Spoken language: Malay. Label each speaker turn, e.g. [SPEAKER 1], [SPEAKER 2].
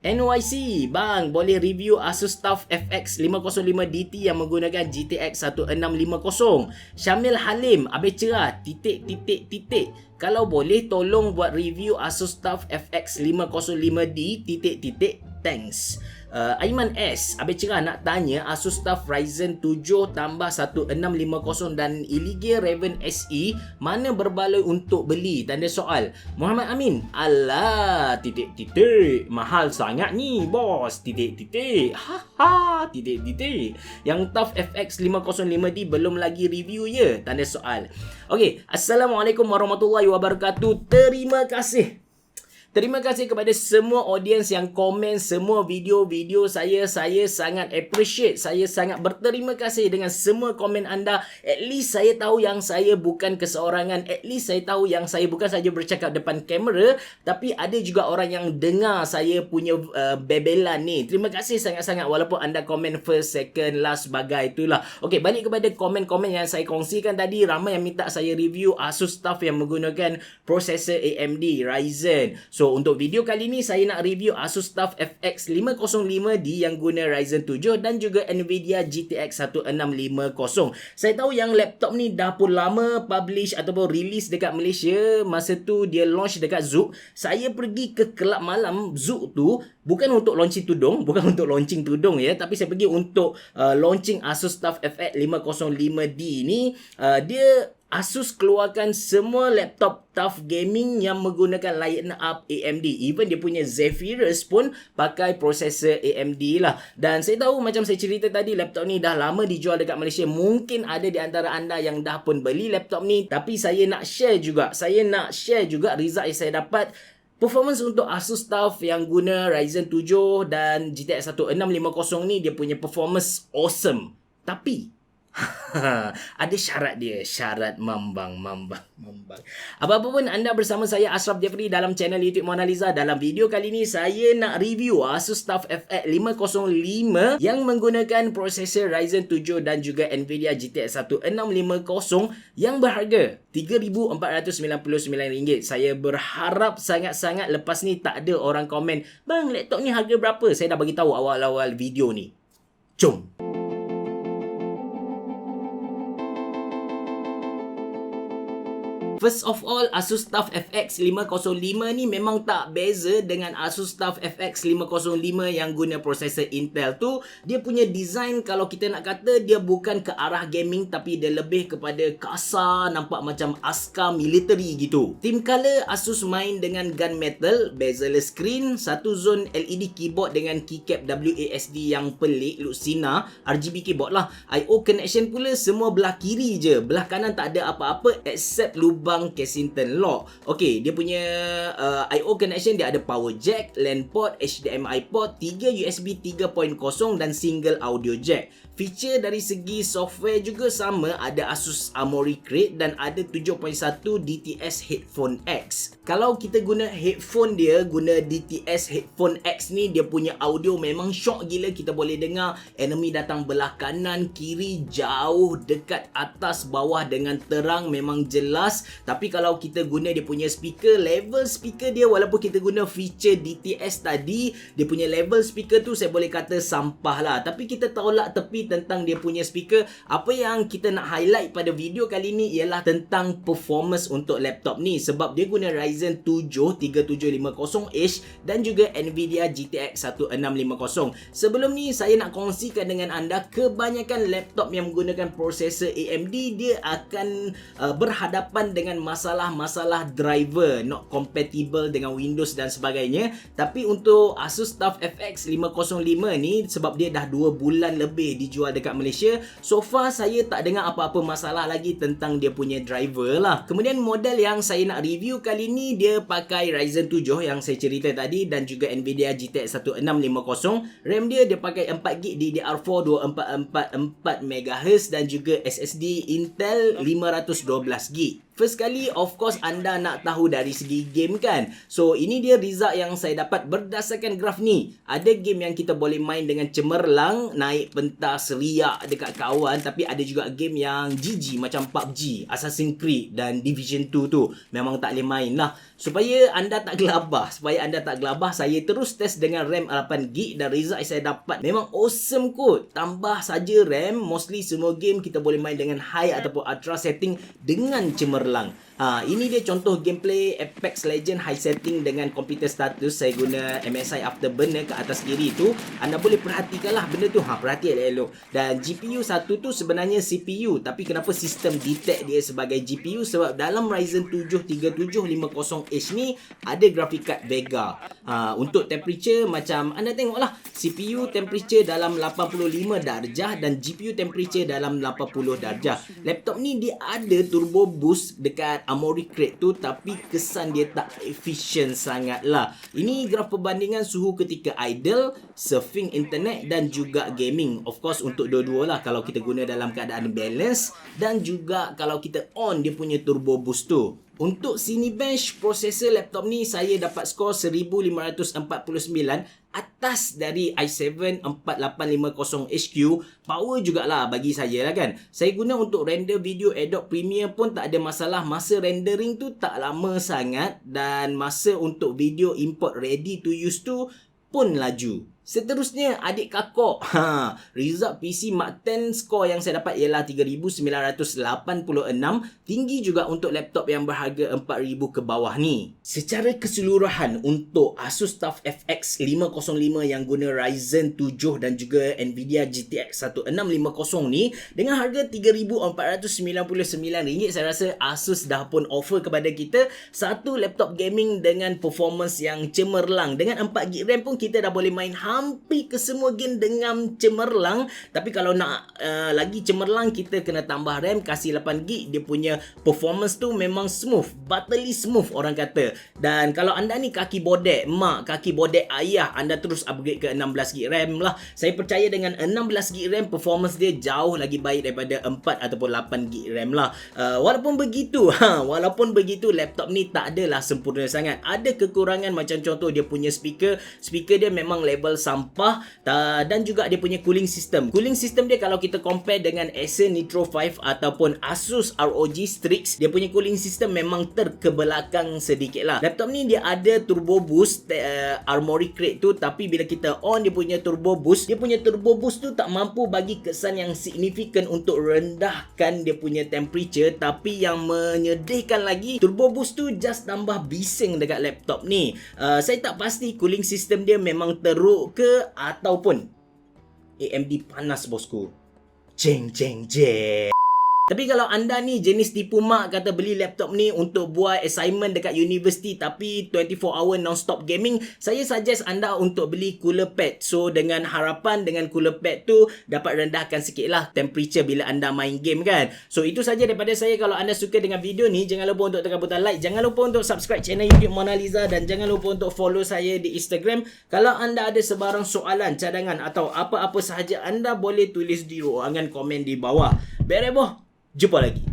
[SPEAKER 1] NYC, bang, boleh review Asus TUF FX 505 DT yang menggunakan GTX 1650. Syamil Halim, habis cerah, titik. Kalau boleh tolong buat review Asus TUF FX 505D, thanks. Aiman S, habis cerah nak tanya Asus TUF Ryzen 7 tambah 1650 dan Iligia Raven SE mana berbaloi untuk beli? Tanda soal. Muhammad Amin, alah, titik. Mahal sangat ni, bos. Titik. Haha, titik. Yang TUF FX 505D belum lagi review ya? Tanda soal. Okey, Assalamualaikum warahmatullahi wabarakatuh. Terima kasih kepada semua audiens yang komen semua video-video saya. Saya sangat appreciate. Saya sangat berterima kasih dengan semua komen anda. At least saya tahu yang saya bukan keseorangan. At least saya tahu yang saya bukan saja bercakap depan kamera, tapi ada juga orang yang dengar saya punya bebelan ni. Terima kasih sangat-sangat walaupun anda komen first, second, last bagai itulah. Okey, balik kepada komen-komen yang saya kongsikan tadi. Ramai yang minta saya review Asus TUF yang menggunakan prosesor AMD Ryzen. So untuk video kali ni saya nak review Asus TUF FX 505D yang guna Ryzen 7 dan juga Nvidia GTX 1650. Saya tahu yang laptop ni dah pun lama publish ataupun release dekat Malaysia. Masa tu dia launch dekat Zouk. Saya pergi ke kelab malam Zouk tu bukan untuk launching tudung ya, tapi saya pergi untuk launching Asus TUF FX 505D ni. Dia Asus keluarkan semua laptop TUF gaming yang menggunakan line up AMD. Even dia punya Zephyrus pun pakai prosesor AMD lah. Dan saya tahu macam saya cerita tadi, laptop ni dah lama dijual dekat Malaysia. Mungkin ada di antara anda yang dah pun beli laptop ni. Tapi saya nak share juga result yang saya dapat. Performance untuk Asus TUF yang guna Ryzen 7 dan GTX 1650 ni, dia punya performance awesome. Tapi ada syarat dia, syarat mambang. Apa-apa pun, anda bersama saya Ashraf Jeffrey dalam channel YouTube Monaliza. Dalam video kali ni saya nak review Asus TUF FX 505 yang menggunakan prosesor Ryzen 7 dan juga Nvidia GTX 1650 yang berharga RM3,499. Saya berharap sangat-sangat lepas ni tak ada orang komen, "Bang, laptop ni harga berapa?" Saya dah bagi tahu awal-awal video ni. Jom. First of all, Asus TUF FX 505 ni memang tak beza dengan Asus TUF FX 505 yang guna prosesor Intel tu. Dia punya design, kalau kita nak kata, dia bukan ke arah gaming tapi dia lebih kepada kasar, nampak macam askar military gitu. Theme color Asus main dengan gunmetal, bezel-less screen, satu zone LED keyboard dengan keycap WASD yang pelik, look sinar, RGB keyboard lah. I/O connection pula semua belah kiri je, belah kanan tak ada apa-apa except lubang Kensington lock. Okey, dia punya I/O connection, dia ada power jack, LAN port, HDMI port, 3 USB 3.0 dan single audio jack. Feature dari segi software juga sama, ada Asus Armoury Crate dan ada 7.1 DTS Headphone X. Kalau kita guna headphone dia, guna DTS Headphone X ni, dia punya audio memang syok gila. Kita boleh dengar enemy datang belah kanan, kiri, jauh, dekat, atas, bawah dengan terang, memang jelas. Tapi kalau kita guna dia punya speaker, level speaker dia, walaupun kita guna feature DTS tadi, dia punya level speaker tu saya boleh kata sampah lah. Tapi kita tolak tepi tentang dia punya speaker. Apa yang kita nak highlight pada video kali ni ialah tentang performance untuk laptop ni, sebab dia guna Ryzen 7 3750H dan juga Nvidia GTX 1650. Sebelum ni saya nak kongsikan dengan anda, kebanyakan laptop yang menggunakan prosesor AMD dia akan berhadapan dengan masalah-masalah driver, not compatible dengan Windows dan sebagainya. Tapi untuk Asus TUF FX 505 ni, sebab dia dah 2 bulan lebih dijual dekat Malaysia, so far saya tak dengar apa-apa masalah lagi tentang dia punya driver lah. Kemudian model yang saya nak review kali ni, dia pakai Ryzen 7 yang saya cerita tadi dan juga Nvidia GTX 1650. RAM dia pakai 4GB DDR4 2444MHz dan juga SSD Intel 512GB. First kali, of course, anda nak tahu dari segi game kan? So, ini dia result yang saya dapat berdasarkan graf ni. Ada game yang kita boleh main dengan cemerlang, naik pentas, riak dekat kawan. Tapi ada juga game yang GG macam PUBG, Assassin's Creed dan Division 2 tu. Memang tak boleh main lah. Supaya anda tak gelabah, saya terus test dengan RAM 8GB dan result saya dapat memang awesome kot. Tambah saja RAM, mostly semua game kita boleh main dengan high ataupun ultra setting dengan cemerlang. Ini dia contoh gameplay Apex Legend high setting dengan computer status. Saya guna MSI Afterburner ke atas kiri tu. Anda boleh perhatikanlah benda tu. Perhati elok-elok. Dan GPU satu tu sebenarnya CPU. Tapi kenapa sistem detect dia sebagai GPU? Sebab dalam Ryzen 7 3750H ni ada graphic card Vega. Untuk temperature macam anda tengoklah. CPU temperature dalam 85 darjah dan GPU temperature dalam 80 darjah. Laptop ni dia ada turbo boost dekat Armoury Crate tu, tapi kesan dia tak efisien sangat lah. Ini graf perbandingan suhu ketika idle, surfing internet dan juga gaming. Of course untuk dua-dua lah kalau kita guna dalam keadaan balance, dan juga kalau kita on dia punya turbo boost tu. Untuk Cinebench prosesor laptop ni saya dapat skor 1549, atas dari i7 4850HQ. Power jugalah bagi saya lah kan. Saya guna untuk render video Adobe Premiere pun tak ada masalah. Masa rendering tu tak lama sangat, dan masa untuk video import ready to use tu pun laju. Seterusnya, adik kakak. Result PC Mark 10 skor yang saya dapat ialah 3986. Tinggi juga untuk laptop yang berharga 4000 ke bawah ni. Secara keseluruhan untuk Asus TUF FX 505 yang guna Ryzen 7 dan juga Nvidia GTX 1650 ni, dengan harga RM3,499, saya rasa Asus dah pun offer kepada kita satu laptop gaming dengan performance yang cemerlang. Dengan 4GB RAM pun kita dah boleh main hampir ke semua game dengan cemerlang. Tapi kalau nak lagi cemerlang, kita kena tambah RAM, kasih 8GB. Dia punya performance tu memang smooth, buttery smooth orang kata. Dan kalau anda ni kaki bodek mak, kaki bodek ayah, anda terus upgrade ke 16GB RAM lah. Saya percaya dengan 16GB RAM performance dia jauh lagi baik daripada 4 ataupun 8GB RAM lah. Walaupun begitu laptop ni tak adalah sempurna sangat. Ada kekurangan, macam contoh dia punya speaker dia memang level sampah, dan juga dia punya cooling system dia kalau kita compare dengan Acer Nitro 5 ataupun Asus ROG Strix, dia punya cooling system memang terkebelakang sedikit lah. Laptop ni dia ada turbo boost Armoury Crate tu, tapi bila kita on dia punya turbo boost tu tak mampu bagi kesan yang signifikan untuk rendahkan dia punya temperature. Tapi yang menyedihkan lagi, turbo boost tu just tambah bising dekat laptop ni. Saya tak pasti cooling system dia memang teruk ke ataupun AMD panas bosku. Jeng. Tapi kalau anda ni jenis tipu mak kata beli laptop ni untuk buat assignment dekat universiti tapi 24 hour non-stop gaming, saya suggest anda untuk beli cooler pad. So dengan harapan dengan cooler pad tu dapat rendahkan sikit lah temperature bila anda main game kan. So itu saja daripada saya. Kalau anda suka dengan video ni, jangan lupa untuk tekan butang like, jangan lupa untuk subscribe channel YouTube Monaliza, dan jangan lupa untuk follow saya di Instagram. Kalau anda ada sebarang soalan, cadangan atau apa-apa sahaja, anda boleh tulis di ruangan komen di bawah. Bereboh. Jumpa lagi.